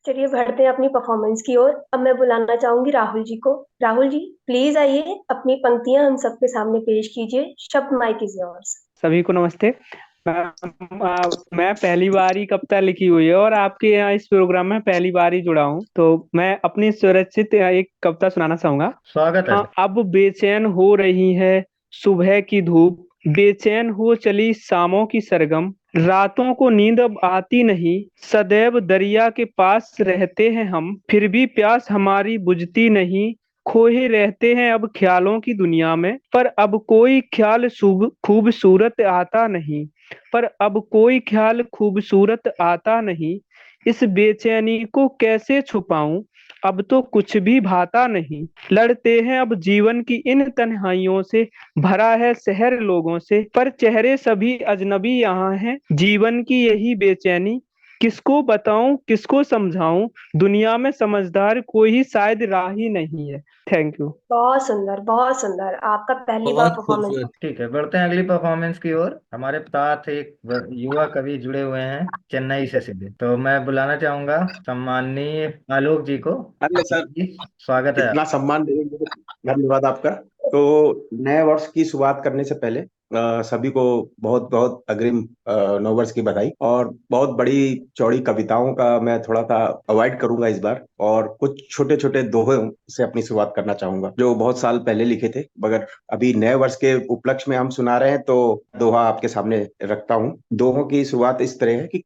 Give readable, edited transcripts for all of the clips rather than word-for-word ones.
चलिए बढ़ते हैं अपनी परफॉर्मेंस की ओर। अब मैं बुलाना चाहूंगी राहुल जी को। राहुल जी, प्लीज आइए, अपनी पंक्तियां हम सबके सामने पेश कीजिए। शब्द माइक इज योर्स। सभी को नमस्ते। मैं पहली बार ही कविता लिखी हुई है और आपके यहाँ इस प्रोग्राम में पहली बार ही जुड़ा हूँ, तो मैं अपनी स्वरचित एक कविता सुनाना चाहूंगा। स्वागत है सर। अब बेचैन हो रही है सुबह की धूप, बेचैन हो चली शामों की सरगम, रातों को नींद अब आती नहीं, सदैव दरिया के पास रहते हैं हम, फिर भी प्यास हमारी बुझती नहीं, खोए रहते हैं अब ख्यालों की दुनिया में, पर अब कोई ख्याल शुभ खूबसूरत आता नहीं, पर अब कोई ख्याल खूबसूरत आता नहीं, इस बेचैनी को कैसे छुपाऊं, अब तो कुछ भी भाता नहीं, लड़ते हैं अब जीवन की इन तन्हाइयों से, भरा है शहर लोगों से, पर चेहरे सभी अजनबी यहाँ हैं, जीवन की यही बेचैनी किसको बताऊं किसको समझाऊं, दुनिया में समझदार कोई ही शायद राह ही नहीं है। Thank you. बहुत सुंदर, बहुत सुंदर। आपका पहली बार बहुत परफॉर्मेंस। खूबसूरत। ठीक है, बढ़ते हैं अगली परफॉर्मेंस की ओर। हमारे साथ एक युवा कवि जुड़े हुए हैं चेन्नई से सीधे, तो मैं बुलाना चाहूंगा सम्माननीय आलोक जी को। अरे सर, आलोक जी, स्वागत है इतना आप। सम्मान देने के लिए धन्यवाद आपका। तो नए वर्ष की शुरुआत करने से पहले सभी को बहुत बहुत अग्रिम नव वर्ष की बधाई। और बहुत बड़ी चौड़ी कविताओं का मैं थोड़ा सा अवॉइड करूंगा इस बार, और कुछ छोटे छोटे दोहों से अपनी शुरुआत करना चाहूंगा जो बहुत साल पहले लिखे थे, मगर अभी नए वर्ष के उपलक्ष्य में हम सुना रहे हैं, तो दोहा आपके सामने रखता हूँ। दोहों की शुरुआत इस तरह है कि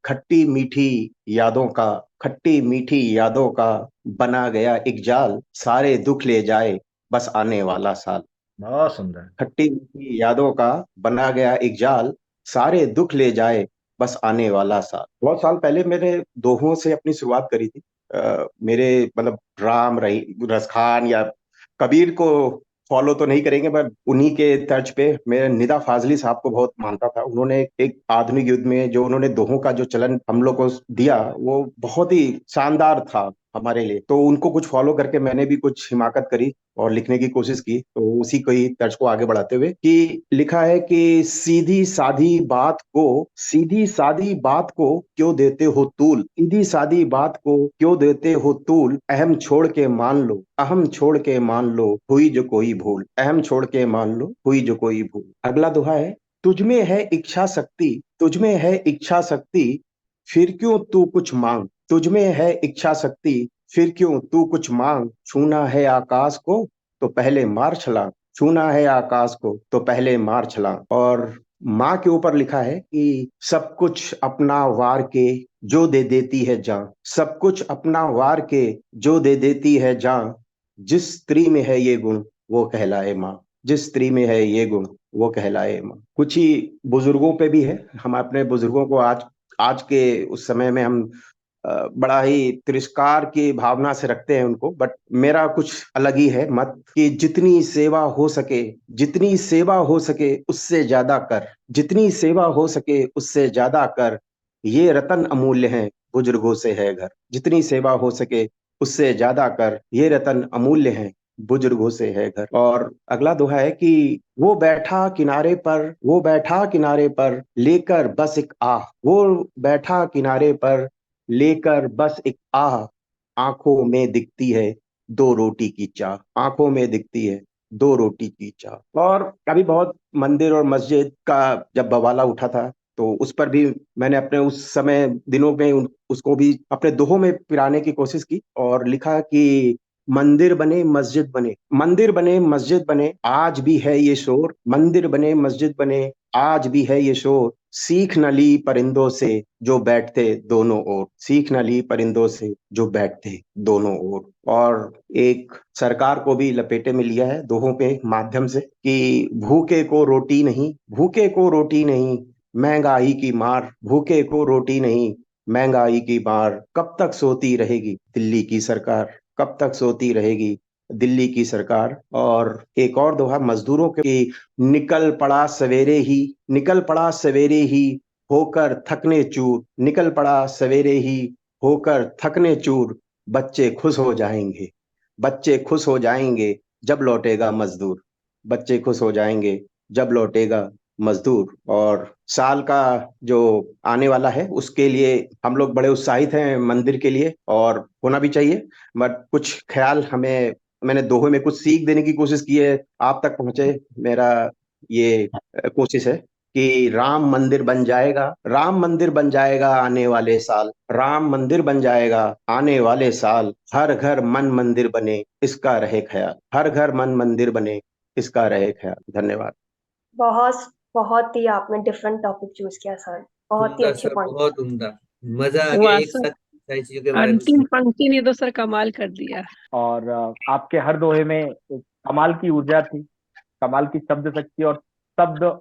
यादों का खट्टी मीठी यादों का बना गया एक जाल, सारे दुख ले जाए बस आने वाला साल। बहुत सुंदर। खट्टी मीठी यादों का बना गया एक जाल, सारे दुख ले जाए बस आने वाला साल। बहुत साल पहले मैंने दोहों से अपनी शुरुआत करी थी। मेरे मतलब राम रही रसखान या कबीर को फॉलो तो नहीं करेंगे, पर उन्हीं के तर्ज पे मैं निदा फाजली साहब को बहुत मानता था। उन्होंने एक आधुनिक युग में जो उन्होंने दोहों का जो चलन हम लोग को दिया, वो बहुत ही शानदार था हमारे लिए। तो उनको कुछ फॉलो करके मैंने भी कुछ हिमाकत करी और लिखने की कोशिश की। तो उसी को ही तर्ज को आगे बढ़ाते हुए कि लिखा है कि सीधी सादी बात को क्यों देते हो तूल, सीधी सादी बात को क्यों देते हो तूल, अहम छोड़ के मान लो हुई जो कोई भूल, अहम छोड़ के मान लो हुई जो कोई भूल। अगला दोहा है, तुझमें है इच्छा शक्ति, तुझमें है इच्छा शक्ति, फिर क्यों तू कुछ मांग, तुझमें है इच्छा शक्ति, फिर क्यों तू कुछ मांग, छूना है आकाश को तो पहले मार छलांग, छूना है आकाश को तो पहले मार छलांग। और माँ के ऊपर लिखा है कि सब कुछ अपना वार के जो दे देती है जान, सब कुछ अपना वार के जो दे देती है जान, जिस स्त्री में है ये गुण वो कहलाए माँ, जिस स्त्री में है ये गुण वो कहलाए माँ। कुछ ही बुजुर्गों पे भी है। हम अपने बुजुर्गों को आज आज के उस समय में हम बड़ा ही तिरस्कार की भावना से रखते हैं उनको, बट मेरा कुछ अलग ही है मत कि जितनी सेवा हो सके उससे ज्यादा कर, जितनी सेवा हो सके उससे ज्यादा कर, ये रतन अमूल्य है बुजुर्गों से है घर, जितनी सेवा हो सके उससे ज्यादा कर, ये रतन अमूल्य है बुजुर्गों से है घर। और अगला दोहा है कि वो बैठा किनारे पर लेकर बस एक आह, वो बैठा किनारे पर लेकर बस एक आह, आंखों में दिखती है दो रोटी की चाह, आंखों में दिखती है दो रोटी की चाह। और अभी बहुत मंदिर और मस्जिद का जब बवाला उठा था, तो उस पर भी मैंने अपने उस समय दिनों में उसको भी अपने दोहों में पिराने की कोशिश की और लिखा कि मंदिर बने मस्जिद बने, मंदिर बने मस्जिद बने, आज भी है ये शोर, मंदिर बने मस्जिद बने, आज भी है ये शोर, सीख न ली परिंदों से जो बैठते दोनों ओर, सीख न ली परिंदों से जो बैठते दोनों ओर। और एक सरकार को भी लपेटे में लिया है दोहों पे माध्यम से कि भूखे को रोटी नहीं, महंगाई की मार, भूखे को रोटी नहीं, महंगाई की मार, कब तक सोती रहेगी दिल्ली की सरकार, कब तक सोती रहेगी दिल्ली की सरकार। और एक और दोहा मजदूरों के, निकल पड़ा सवेरे ही होकर थकने चूर, निकल पड़ा सवेरे ही होकर थकने चूर, बच्चे खुश हो जाएंगे, बच्चे खुश हो जाएंगे जब लौटेगा मजदूर, बच्चे खुश हो जाएंगे जब लौटेगा मजदूर। और साल का जो आने वाला है उसके लिए हम लोग बड़े उत्साहित हैं मंदिर के लिए, और होना भी चाहिए। बट कुछ ख्याल हमें, मैंने दोहे में कुछ सीख देने की कोशिश की है, आप तक पहुंचे। मेरा ये कोशिश है कि राम मंदिर बन जाएगा, राम मंदिर बन जाएगा आने वाले साल, राम मंदिर बन जाएगा आने वाले साल, हर घर मन मंदिर बने इसका रहे ख्याल, हर घर मन मंदिर बने इसका रहे ख्याल। धन्यवाद। बहुत बहुत ही आपने डिफरेंट टॉपिक चूज किया सर, बहुत ही सुंदर अच्छे सर, पॉइंट। बहुत उम्दा। मजा आ गया वाह एक सर, साथ सारी चीजों के बारे में अंतिम सीख। पंक्ति ने तो सर कमाल कर दिया। और आपके हर दोहे में एक कमाल की ऊर्जा थी, कमाल की शब्द शक्ति और शब्द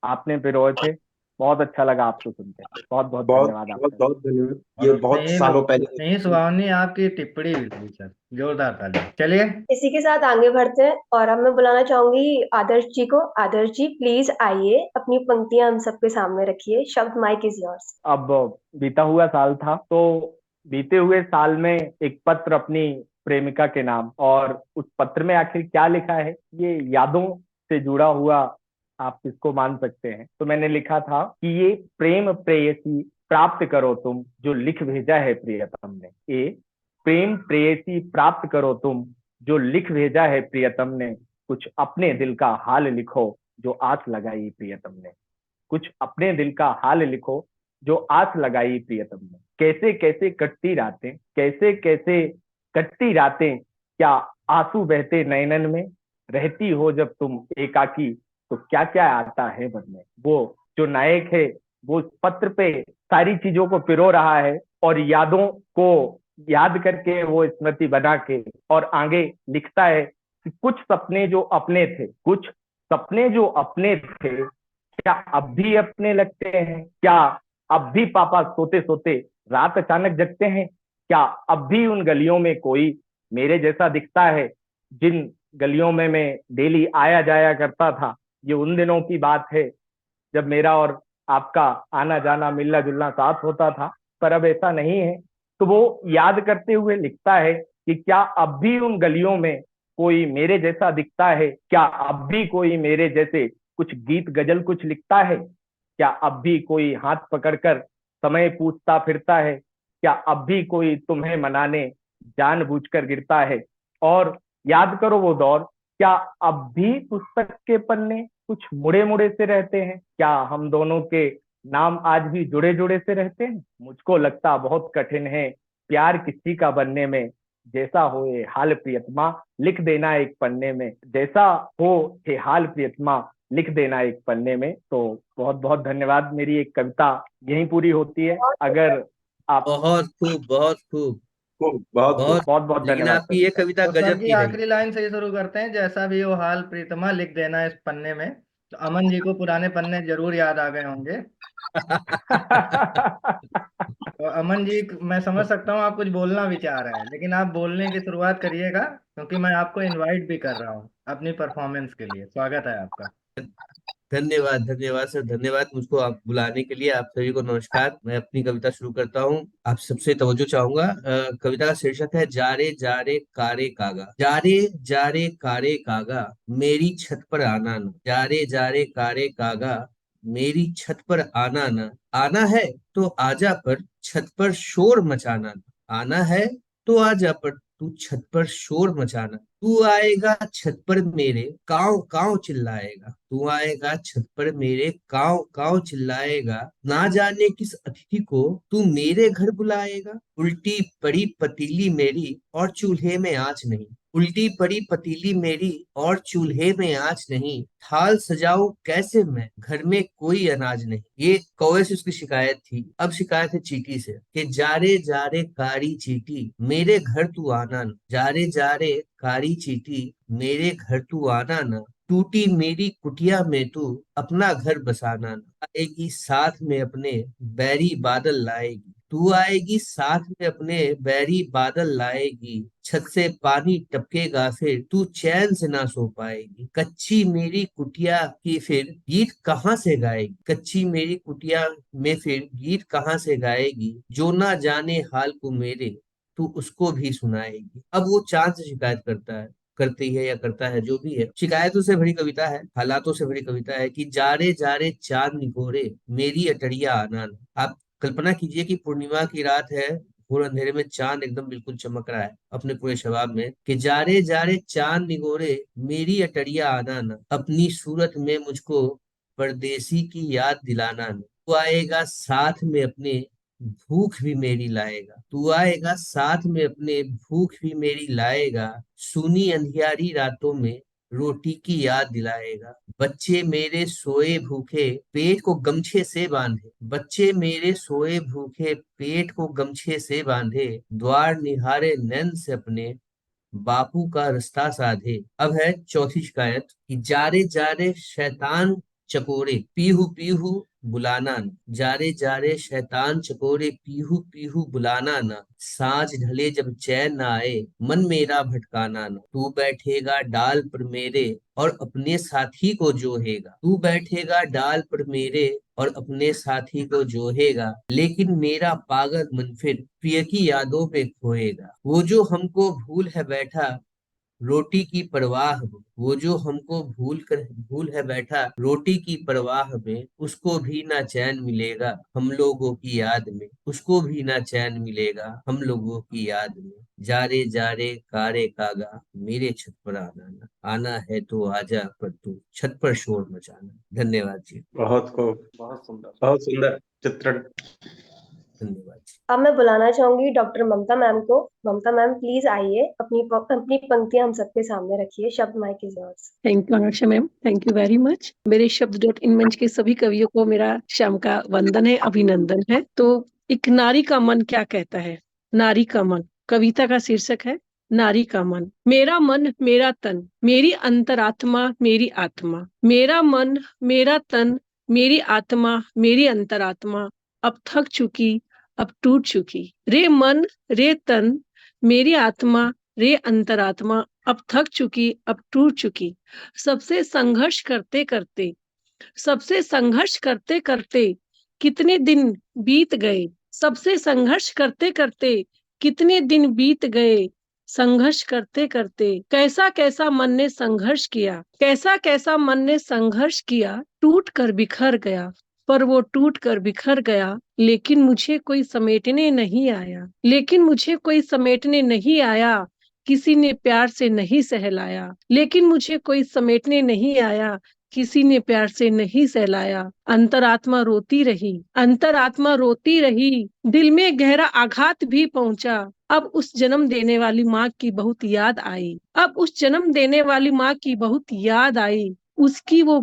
आपने पिरोए थे। बहुत अच्छा लगा आपको सुनते। बहुत बहुत बहुत धन्यवाद बहुत आपका। बहुत धन्यवाद, और ये बहुत सालों पहले। उसमें ही सुहावनी आपकी टिप्पणी भी थी सर, जोरदार ताली। चलिए। इसी के साथ आगे बढ़ते हैं और अब मैं बुलाना चाहूंगी आदर्श जी को। आदर्श जी प्लीज आइए, अपनी पंक्तियां हम सबके सामने रखिए। शब्द माइक इज योर्स। अब बीता हुआ साल था, तो बीते हुए साल में एक पत्र अपनी प्रेमिका के नाम, और उस पत्र में आखिर क्या लिखा है, ये यादों से जुड़ा हुआ आप इसको मान सकते हैं। तो मैंने लिखा था कि ये प्रेम प्रेयसी प्राप्त करो तुम जो लिख भेजा है प्रियतम ने। ये प्रेम प्रेयसी प्राप्त करो तुम जो लिख भेजा है प्रियतम ने, कुछ अपने दिल का हाल लिखो जो आस लगाई प्रियतम ने। कुछ अपने दिल का हाल लिखो जो आस लगाई प्रियतम ने। कैसे कैसे कटती रातें, कैसे कैसे कटती रातें, क्या आंसू बहते नयनन में, रहती हो जब तुम एकाकी तो क्या क्या आता है मन में। वो जो नायक है वो उस पत्र पे सारी चीजों को पिरो रहा है, और यादों को याद करके वो स्मृति बना के और आगे लिखता है कि कुछ सपने जो अपने थे, कुछ सपने जो अपने थे, क्या अब भी अपने लगते हैं, क्या अब भी पापा सोते सोते रात अचानक जगते हैं, क्या अब भी उन गलियों में कोई मेरे जैसा दिखता है जिन गलियों में मैं डेली आया जाया करता था। ये उन दिनों की बात है जब मेरा और आपका आना जाना मिलना जुलना साथ होता था, पर अब ऐसा नहीं है। तो वो याद करते हुए लिखता है कि क्या अब भी उन गलियों में कोई मेरे जैसा दिखता है, क्या अब भी कोई मेरे जैसे कुछ गीत गजल कुछ लिखता है, क्या अब भी कोई हाथ पकड़कर समय पूछता फिरता है, क्या अब भी कोई तुम्हें मनाने जानबूझकर गिरता है। और याद करो वो दौर, क्या अब भी पुस्तक के पन्ने कुछ मुड़े मुड़े से रहते हैं, क्या हम दोनों के नाम आज भी जुड़े जुड़े से रहते हैं। मुझको लगता बहुत कठिन है प्यार किसी का बनने में, जैसा हो ये हाल प्रियतमा लिख देना एक पन्ने में, जैसा हो ये हाल प्रियतमा लिख देना एक पन्ने में। तो बहुत बहुत धन्यवाद। मेरी एक कविता यहीं पूरी होती है। अगर आप बहुत खूब, बहुत खूब, खूब, बहुत खूब। बहुत। बहुत बहुत लेकिन धन्यवाद आपकी ये कविता तो सर गजब की की रही। आखिरी लाइन से ही शुरू करते हैं, जैसा भी हो हाल प्रीतमा लिख देना इस पन्ने में। तो अमन जी को पुराने पन्ने जरूर याद आ गए होंगे। सर। तो अमन जी, मैं समझ सकता हूँ आप कुछ बोलना भी चाह रहे हैं, लेकिन आप बोलने की शुरुआत करिएगा, क्योंकि मैं आपको इनवाइट भी कर रहा हूँ अपनी परफॉर्मेंस के लिए। स्वागत है आपका। धन्यवाद, धन्यवाद सर, धन्यवाद मुझको आप बुलाने के लिए। आप सभी को नमस्कार। मैं अपनी कविता शुरू करता हूँ। आप सबसे तवज्जो चाहूंगा। कविता का शीर्षक है जा रे कारे कागा। जा रे कारे कागा, मेरी छत पर आना न। जा रे कारे कागा, मेरी छत पर आना न। आना है तो आजा, पर छत पर शोर मचाना न। आना है तो आजा, पर तू छत पर शोर मचाना। तू आएगा छत पर मेरे, काव काव चिल्लाएगा। तू आएगा छत पर मेरे, काव काव चिल्लाएगा। ना जाने किस अतिथि को तू मेरे घर बुलाएगा। उल्टी पड़ी पतीली मेरी और चूल्हे में आंच नहीं। उल्टी पड़ी पतीली मेरी और चूल्हे में आंच नहीं। थाल सजाऊं कैसे मैं, घर में कोई अनाज नहीं। ये कौवे से उसकी शिकायत थी। अब शिकायत है चींटी से कि जा रे कारी चींटी, मेरे घर तू आना न। जा रे कारी चींटी, मेरे घर तू आना न। टूटी मेरी कुटिया में तू अपना घर बसाना न। आएगी साथ में अपने बैरी बादल लाएगी। तू आएगी साथ में अपने बैरी बादल लाएगी। छत से पानी टपकेगा फिर तू चैन से ना सो पाएगी। कच्ची मेरी कुटिया की फिर गीत कहाँ से गाएगी। कच्ची मेरी कुटिया में फिर गीत कहाँ से गाएगी। जो ना जाने हाल को मेरे, तू उसको भी सुनाएगी। अब वो चांद से शिकायत करता है करती है या करता है, जो भी है। शिकायतों से भरी कविता है, हालातों से भरी कविता है कि जारे जारे चांद निगोरे मेरी अटरिया आना न। आप कल्पना कीजिए कि पूर्णिमा की रात है, घोर अंधेरे में चांद एकदम बिल्कुल चमक रहा है अपने पूरे शबाब में, कि जारे जारे चांद निगोरे मेरी अटरिया आना न, अपनी सूरत में मुझको परदेसी की याद दिलाना न। तू आएगा साथ में अपने, भूख भी मेरी लाएगा। तू आएगा साथ में अपने, भूख भी मेरी लाएगा। सूनी अंधियारी रातों में रोटी की याद दिलाएगा। बच्चे मेरे सोए भूखे पेट को गमछे से बांधे, बच्चे मेरे सोए भूखे पेट को गमछे से बांधे, द्वार निहारे नैन से अपने, बापू का रास्ता साधे। अब है चौथी शिकायत कि जारे जारे शैतान चकोरे पीहू पीहू बुलाना न। जारे जारे शैतान चकोरे पीहू पीहू बुलाना न, सांझ ढले जब चैन न आए मन मेरा भटकाना न। तू बैठेगा डाल पर मेरे और अपने साथी को जोहेगा, तू बैठेगा डाल पर मेरे और अपने साथी को जोहेगा, लेकिन मेरा पागल मन फिर प्रिय की यादों पे खोएगा। वो जो हमको भूल है बैठा रोटी की परवाह में, वो जो हमको भूल है बैठा रोटी की परवाह में, उसको भी ना चैन मिलेगा हम लोगों की याद में, उसको भी ना चैन मिलेगा हम लोगों की याद में। जारे जारे कारे कागा मेरे छत पर आना ना, आना है तो आजा पर तू छत पर शोर मचाना। धन्यवाद जी। बहुत खूब, बहुत सुंदर चित्रण। धन्यवाद जी। अब मैं बुलाना चाहूंगी डॉक्टर ममता मैम को। ममता मैम प्लीज आइए, अपनी पंक्तियां हम सबके सामने रखिए। शब्द mike is yours. Thank you Anusha ma'am, thank you very much. मेरे शब्द डॉट इन मंच के सभी कवियों को मेरा शाम का वंदन है, अभिनंदन है। तो एक नारी का मन क्या कहता है। नारी का मन कविता का शीर्षक है, नारी का मन। मेरा मन मेरा तन मेरी अंतरात्मा मेरी आत्मा, मेरा मन मेरा तन मेरी आत्मा मेरी अंतरात्मा, अब थक चुकी अब टूट चुकी। रे मन रे तन मेरी आत्मा रे अंतरात्मा, अब थक चुकी अब टूट चुकी। सबसे संघर्ष करते करते सबसे संघर्ष करते करते कितने दिन बीत गए। सबसे संघर्ष करते करते कितने दिन बीत गए। संघर्ष करते करते कैसा कैसा मन ने संघर्ष किया, कैसा कैसा मन ने संघर्ष किया। टूट कर बिखर गया पर वो टूट कर बिखर गया, लेकिन मुझे कोई समेटने नहीं आया, लेकिन मुझे कोई समेटने नहीं आया। किसी ने प्यार से नहीं सहलाया, लेकिन मुझे कोई समेटने नहीं आया, किसी ने प्यार से नहीं सहलाया। अंतरात्मा रोती रही, अंतरात्मा रोती रही, दिल में गहरा आघात भी पहुंचा। अब उस जन्म देने वाली माँ की बहुत याद आई, अब उस जन्म देने वाली माँ की बहुत याद आई। उसकी वो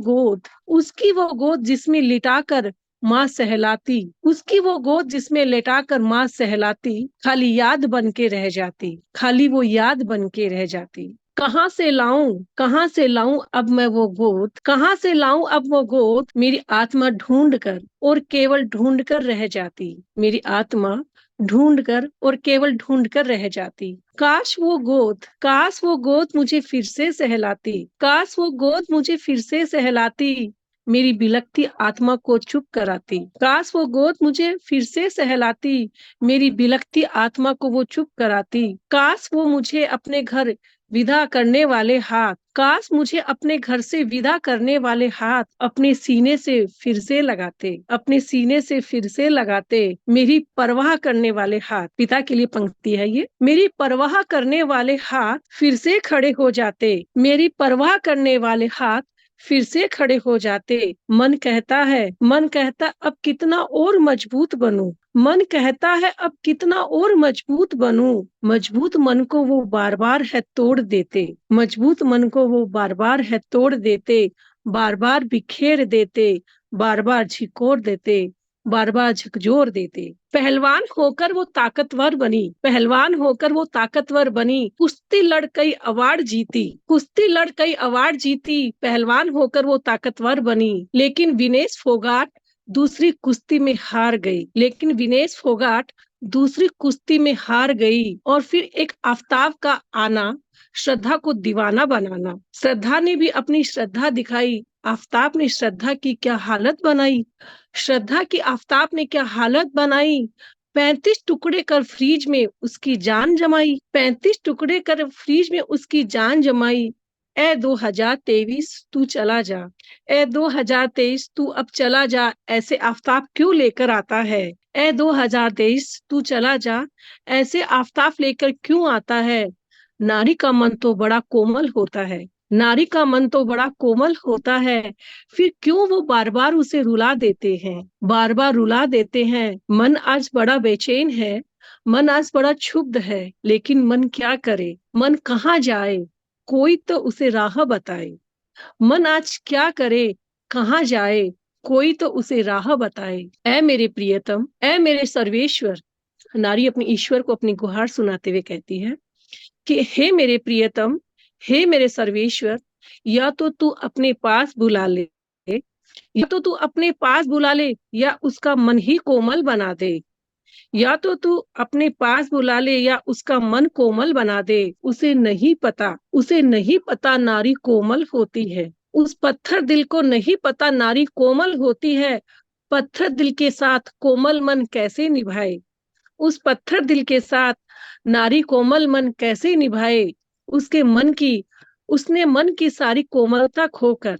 गोद जिसमें लिटाकर माँ सहलाती, उसकी वो गोद जिसमें लेटाकर माँ सहलाती, खाली याद बन के रह जाती, खाली वो याद बन के रह जाती। कहाँ से लाऊं अब मैं वो गोद, कहाँ से लाऊं अब वो गोद। मेरी आत्मा ढूंढ कर और केवल ढूंढ कर रह जाती, मेरी आत्मा ढूंढ कर और केवल ढूंढ कर रह जाती। काश वो गोद मुझे फिर से सहलाती, काश वो गोद मुझे फिर से सहलाती, मेरी बिलखती आत्मा को चुप कराती। काश वो गोद मुझे फिर से सहलाती, मेरी बिलखती आत्मा को वो चुप कराती। काश वो मुझे अपने घर विदा करने वाले हाथ, काश मुझे अपने घर से विदा करने वाले हाथ अपने सीने से फिर से लगाते, अपने सीने से फिर से लगाते। मेरी परवाह करने वाले हाथ, पिता के लिए पंक्ति है ये, मेरी परवाह करने वाले हाथ फिर से खड़े हो जाते, मेरी परवाह करने वाले हाथ फिर से खड़े हो जाते। मन कहता अब कितना और मजबूत बनूं, मन कहता है अब कितना और मजबूत बनूं। मजबूत मन को वो बार बार है तोड़ देते, मजबूत मन को वो बार बार है तोड़ देते, बार बार बिखेर देते, बार बार झिकोर देते, बार बार झकझोर देते। पहलवान होकर वो ताकतवर बनी, पहलवान होकर वो ताकतवर बनी, कुश्ती लड़ कई अवार्ड जीती, कुश्ती लड़ कई अवार्ड जीती, पहलवान होकर वो ताकतवर बनी। लेकिन विनेश फोगाट दूसरी कुश्ती में हार गई, लेकिन विनेश फोगाट दूसरी कुश्ती में हार गई। और फिर एक आफताब का आना श्रद्धा को दीवाना बनाना। श्रद्धा ने भी अपनी श्रद्धा दिखाई, आफताब ने श्रद्धा की क्या हालत बनाई, श्रद्धा की आफताब ने क्या हालत बनाई। 35 टुकड़े कर फ्रीज में उसकी जान जमाई, 35 टुकड़े कर फ्रीज में उसकी जान जमाई। ए 2023 तू चला जा, ए 2023 तू अब चला जा, ऐसे आफताब क्यों लेकर आता है। ए 2023 तू चला जा, ऐसे आफताब लेकर क्यों आता है। नारी का मन तो बड़ा कोमल होता है, नारी का मन तो बड़ा कोमल होता है, फिर क्यों वो बार बार उसे रुला देते हैं, बार बार रुला देते हैं। मन आज बड़ा बेचैन है, मन आज बड़ा क्षुब्ध है, लेकिन मन क्या करे, मन कहाँ जाए, कोई तो उसे राह बताए। मन आज क्या करे, कहाँ जाए, कोई तो उसे राह बताए। ऐ मेरे प्रियतम, ऐ मेरे सर्वेश्वर, नारी अपने ईश्वर को अपनी गुहार सुनाते हुए कहती है कि हे मेरे प्रियतम, हे मेरे सर्वेश्वर, या तो तू अपने पास बुला ले, या तो तू अपने पास बुला ले, या उसका मन ही कोमल बना दे। या तो तू अपने पास बुला ले, या उसका मन कोमल बना दे। उसे नहीं पता, उसे नहीं पता नारी कोमल होती है, उस पत्थर दिल को नहीं पता नारी कोमल होती है। पत्थर दिल के साथ कोमल मन कैसे निभाए, उस पत्थर दिल के साथ नारी कोमल मन कैसे निभाए। उसके मन की, उसने मन की सारी कोमलता खोकर,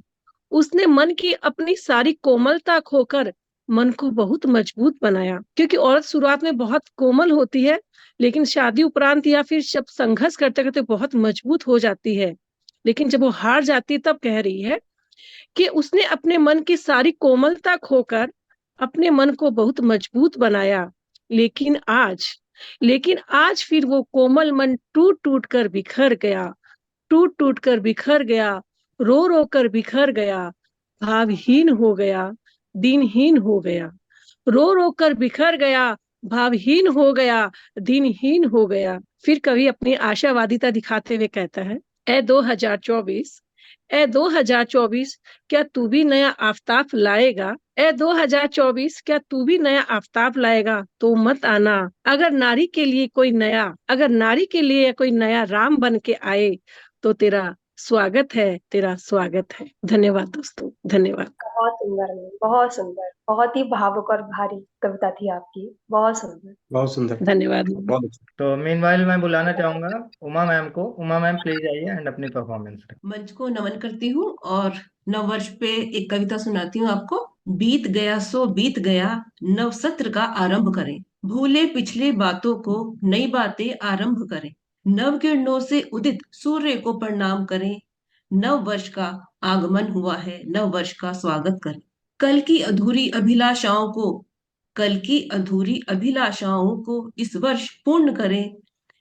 उसने मन की अपनी सारी कोमलता खोकर मन को बहुत मजबूत बनाया। क्योंकि औरत शुरुआत में बहुत कोमल होती है, लेकिन शादी उपरांत या फिर जब संघर्ष करते करते बहुत मजबूत हो जाती है। लेकिन जब वो हार जाती है तब कह रही है कि उसने अपने मन की सारी कोमलता खोकर अपने मन को बहुत मजबूत बनाया। लेकिन आज, लेकिन आज फिर वो कोमल मन टूट टूट कर बिखर गया, टूट टूट कर बिखर गया, रो रो कर बिखर गया, भावहीन हो गया, दिनहीन हो गया। रो रो कर बिखर गया, भावहीन हो गया, दिनहीन हो गया। फिर कवि अपनी आशावादिता दिखाते हुए कहता है, ए 2024, ए 2024 क्या तू भी नया आफ्ताब लाएगा। ए 2024 क्या तू भी नया आफ्ताब लाएगा। तो मत आना, अगर नारी के लिए कोई नया, अगर नारी के लिए कोई नया राम बन के आए तो तेरा स्वागत है, तेरा स्वागत है। धन्यवाद दोस्तों, धन्यवाद। बहुत सुंदर मैम, बहुत सुंदर, बहुत ही भावुक और भारी कविता थी आपकी, बहुत सुंदर। बहुत सुंदर, धन्यवाद। बहुत अच्छा। तो मीनवाइल मैं बुलाना चाहूंगा उमा मैम को। उमा मैम प्लीज आइए एंड अपनी परफॉर्मेंस। मंच को नमन करती हूँ और नव वर्ष पे एक कविता सुनाती हूँ आपको। बीत गया सो बीत गया, नव सत्र का आरंभ करें, भूले पिछले बातों को नई बातें आरंभ करें, नव किरणों से उदित सूर्य को प्रणाम करें, नव वर्ष का आगमन हुआ है, नव वर्ष का स्वागत करें। कल की अधूरी अभिलाषाओं को, कल की अधूरी अभिलाषाओं को इस वर्ष पूर्ण करें,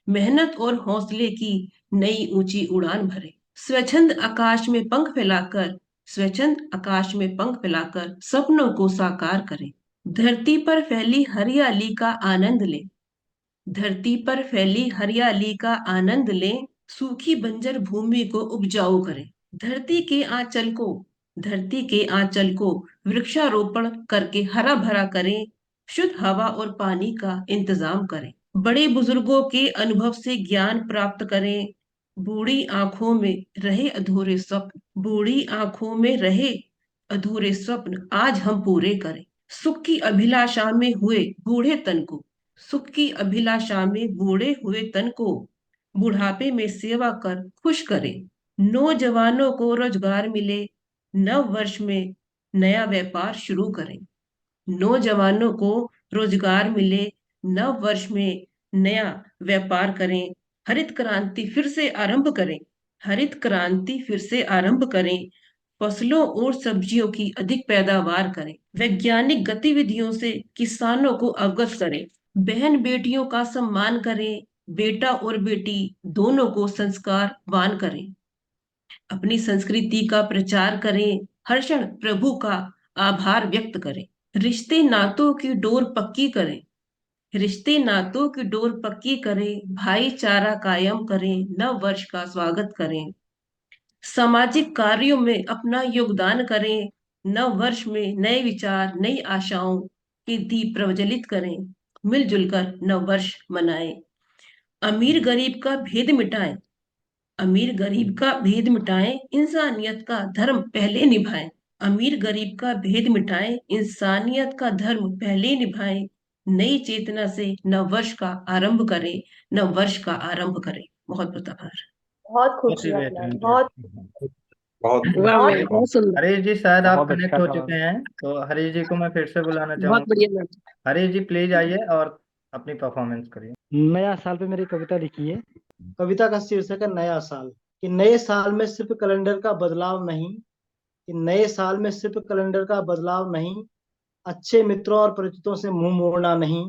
मेहनत और हौसले की नई ऊंची उड़ान भरें, स्वच्छंद आकाश में पंख फैलाकर, स्वच्छंद आकाश में पंख फैलाकर सपनों को साकार करें, धरती पर फैली हरियाली का आनंद लें, धरती पर फैली हरियाली का आनंद लें, सूखी बंजर भूमि को उपजाऊ करें, धरती के आंचल को, धरती के आंचल को वृक्षारोपण करके हरा भरा करें, शुद्ध हवा और पानी का इंतजाम करें, बड़े बुजुर्गों के अनुभव से ज्ञान प्राप्त करें, बूढ़ी आंखों में रहे अधूरे स्वप्न, बूढ़ी आंखों में रहे अधूरे स्वप्न आज हम पूरे करें, सुख की अभिलाषा में हुए बूढ़े तन को, सुख की अभिलाषा में बूढ़े हुए तन को बुढ़ापे में सेवा कर खुश करें, नौजवानों को रोजगार मिले, नव वर्ष में नया व्यापार शुरू करें, नौजवानों को रोजगार मिले, नव वर्ष में नया व्यापार करें, हरित क्रांति फिर से आरंभ करें, हरित क्रांति फिर से आरंभ करें, फसलों और सब्जियों की अधिक पैदावार करें, वैज्ञानिक गतिविधियों से किसानों को अवगत करें, बहन बेटियों का सम्मान करें, बेटा और बेटी दोनों को संस्कारवान करें, अपनी संस्कृति का प्रचार करें, हर क्षण प्रभु का आभार व्यक्त करें, रिश्ते नातों की डोर पक्की करें, रिश्ते नातों की डोर पक्की करें, भाईचारा कायम करें, नव वर्ष का स्वागत करें, सामाजिक कार्यों में अपना योगदान करें, नव वर्ष में नए विचार, नई आशाओं के दीप प्रज्वलित करें, मिलजुल कर नव वर्ष मनाएं, अमीर गरीब का भेद मिटाएं, अमीर गरीब का भेद मिटाएं, इंसानियत का धर्म पहले निभाएं, अमीर गरीब का भेद मिटाएं, इंसानियत का धर्म पहले निभाएं, नई चेतना से नव वर्ष का आरंभ करें, नव वर्ष का आरंभ करें। बहुत बहुत आभार। बहुत बहुत ही खूबसूरत मैम, बेहतरीन बहुत बहुत वाह बहुत मैम, बहुत सुंदर, हरीश जी शायद आप बहुत कनेक्ट अच्छा हो था। चुके हैं, तो हरीश जी को मैं फिर से बुलाना बहुत चाहूंगा। बढ़िया मैम। हरीश जी प्लीज आइए और अपनी परफॉर्मेंस करिए। नया साल पे मेरी कविता लिखी है। कविता का शीर्षक है नया साल। कि नए साल में सिर्फ कैलेंडर का बदलाव नहीं, कि नए साल में सिर्फ कैलेंडर का बदलाव नहीं, अच्छे मित्रों और परिचितों से मुंह मोड़ना नहीं,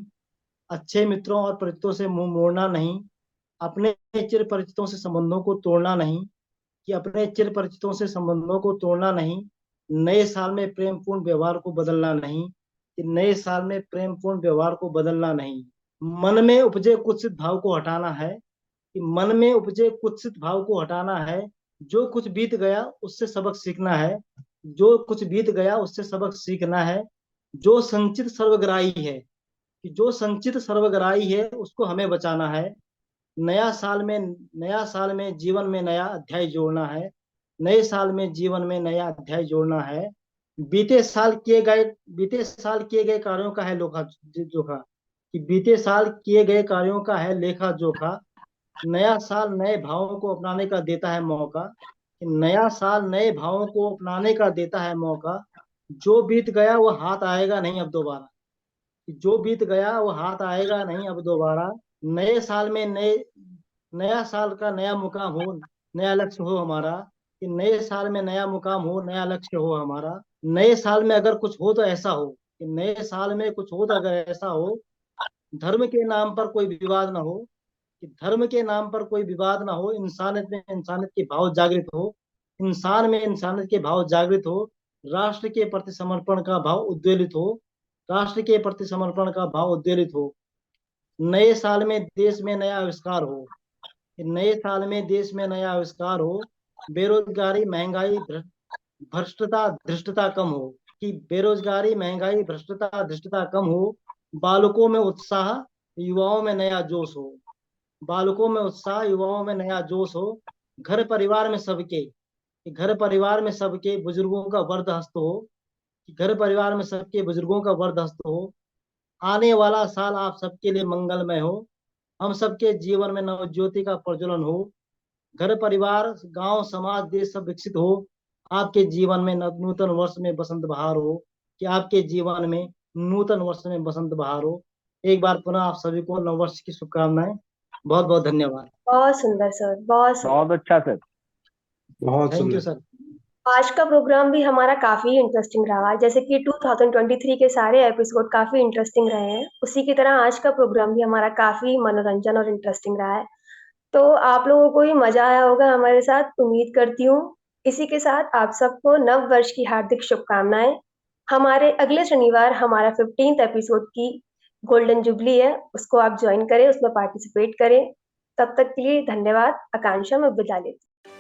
अच्छे मित्रों और परिचितों से मुंह मोड़ना नहीं, अपने चिर परिचितों से संबंधों को तोड़ना नहीं, कि अपने चिर परिचितों से संबंधों को तोड़ना नहीं, नए साल में प्रेमपूर्ण व्यवहार को बदलना नहीं, कि नए साल में प्रेमपूर्ण व्यवहार को बदलना नहीं, मन में उपजे कुत्सित भाव को हटाना है, कि मन में उपजे कुत्सित भाव को हटाना है, जो कुछ बीत गया उससे सबक सीखना है, जो कुछ बीत गया उससे सबक सीखना है, जो संचित सर्वग्राही है, कि जो संचित सर्वग्राही है उसको हमें बचाना है, नया साल में जीवन में नया अध्याय जोड़ना है, नए साल में जीवन में नया अध्याय जोड़ना है, बीते साल किए गए कार्यों का है जोखा, कि बीते साल किए गए कार्यों का है लेखा जोखा, नया साल नए भावों को अपनाने का देता है मौका, कि नया साल नए भावों को अपनाने का देता है मौका, जो बीत गया वो हाथ आएगा नहीं अब दोबारा, कि जो बीत गया वो हाथ आएगा नहीं अब दोबारा, नए साल में नया साल का नया मुकाम हो, नया लक्ष्य हो हमारा, कि नए साल में नया मुकाम हो, नया लक्ष्य हो हमारा, नए साल में अगर कुछ हो तो ऐसा हो, कि नए साल में कुछ हो तो अगर ऐसा हो, धर्म के नाम पर कोई विवाद ना हो, कि धर्म के नाम पर कोई विवाद ना हो, इंसानियत में इंसानियत के भाव जागृत हो, इंसान में इंसानियत के भाव जागृत हो, राष्ट्र के प्रति समर्पण का भाव उद्वेलित हो, राष्ट्र के प्रति समर्पण का भाव उद्वेलित हो, नए साल में देश में नया आविष्कार हो, नए साल में देश में नया आविष्कार हो, बेरोजगारी महंगाई भ्रष्टता धृष्टता कम हो, कि बेरोजगारी महंगाई भ्रष्टता धृष्टता कम हो, बालकों में उत्साह युवाओं में नया जोश हो, बालकों में उत्साह युवाओं में नया जोश हो, घर परिवार में सबके, कि घर परिवार में सबके बुजुर्गों का वर्ध हस्त हो, कि घर परिवार में सबके बुजुर्गों का वर्ध हस्त हो, आने वाला साल आप सबके लिए मंगलमय हो, हम सबके जीवन में नवज्योति का प्रज्वलन हो, घर परिवार गांव समाज देश सब विकसित हो, आपके जीवन में नूतन वर्ष में बसंत बहार हो, कि आपके जीवन में नूतन वर्ष में बसंत बहार हो। एक बार पुनः आप सभी को नववर्ष की शुभकामनाएं। बहुत बहुत धन्यवाद। बहुत सुंदर सर, बहुत सुंदर। बहुत अच्छा सर। बहुत थैंक यू सुंदर। सर। आज का प्रोग्राम भी हमारा काफी इंटरेस्टिंग रहा, जैसे कि 2023 के सारे एपिसोड काफी इंटरेस्टिंग रहे हैं, उसी की तरह आज का प्रोग्राम भी हमारा काफी मनोरंजन और इंटरेस्टिंग रहा है। तो आप लोगों को भी मजा आया होगा हमारे साथ, उम्मीद करती हूँ। इसी के साथ आप सबको नव वर्ष की हार्दिक शुभकामनाएं। हमारे अगले शनिवार हमारा 15th एपिसोड की गोल्डन जुबली है, उसको आप ज्वाइन करें, उसमें पार्टिसिपेट करें। तब तक के लिए धन्यवाद। आकांक्षा, मैं विदा लेती हूँ।